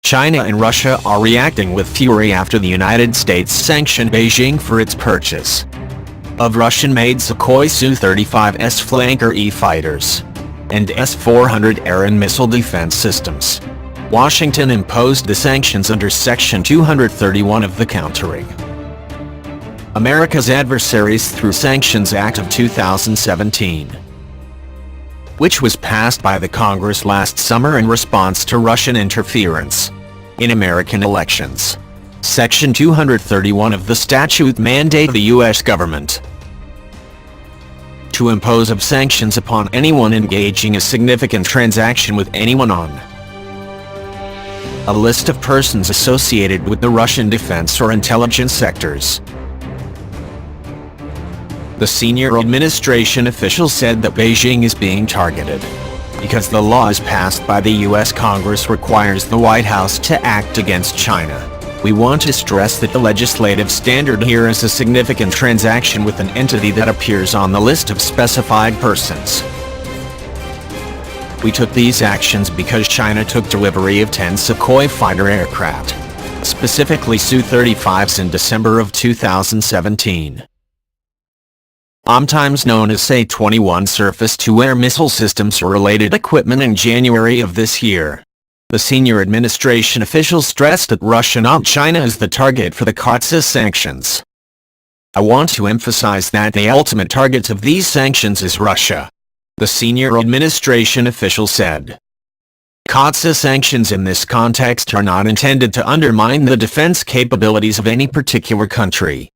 China and Russia are reacting with fury after the United States sanctioned Beijing for its purchase of Russian-made Sukhoi Su-35S Flanker-E fighters and S-400 air and missile defense systems. Washington imposed the sanctions under Section 231 of the Countering America's Adversaries through Sanctions Act of 2017, which was passed by the Congress last summer in response to Russian interference in American elections. Section 231 of the statute mandates the U.S. government to impose of sanctions upon anyone engaging a significant transaction with anyone on a list of persons associated with the Russian defense or intelligence sectors. The senior administration official said that Beijing is being targeted because the laws passed by the U.S. Congress requires the White House to act against China. We want to stress that the legislative standard here is a significant transaction with an entity that appears on the list of specified persons. We took these actions because China took delivery of 10 Sukhoi fighter aircraft, specifically Su-35s in December of 2017. Sometimes known as Sa-21 surface-to-air missile systems or related equipment in January of this year. The senior administration official stressed that Russia, not China, is the target for the CAATSA sanctions. I want to emphasize that the ultimate target of these sanctions is Russia, the senior administration official said. CAATSA sanctions in this context are not intended to undermine the defense capabilities of any particular country.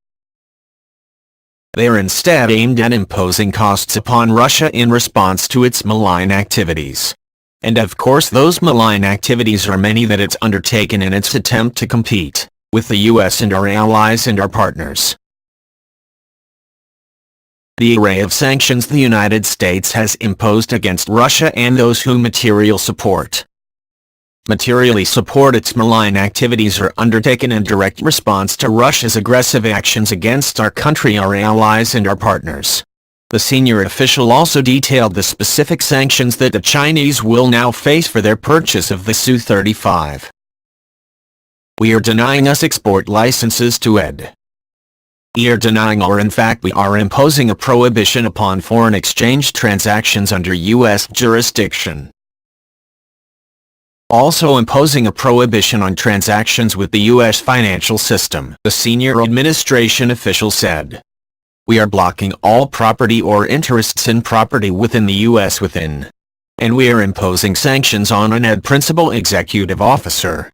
They are instead aimed at imposing costs upon Russia in response to its malign activities. And of course those malign activities are many that it's undertaken in its attempt to compete with the US and our allies and our partners. The array of sanctions the United States has imposed against Russia and those who materially support its malign activities are undertaken in direct response to Russia's aggressive actions against our country, our allies and our partners. The senior official also detailed the specific sanctions that the Chinese will now face for their purchase of the Su-35. We are denying us export licenses to ed. We are denying, or in fact we are imposing a prohibition upon foreign exchange transactions under U.S. jurisdiction. Also imposing a prohibition on transactions with the U.S. financial system, the senior administration official said. We are blocking all property or interests in property within the U.S. and we are imposing sanctions on an principal executive officer,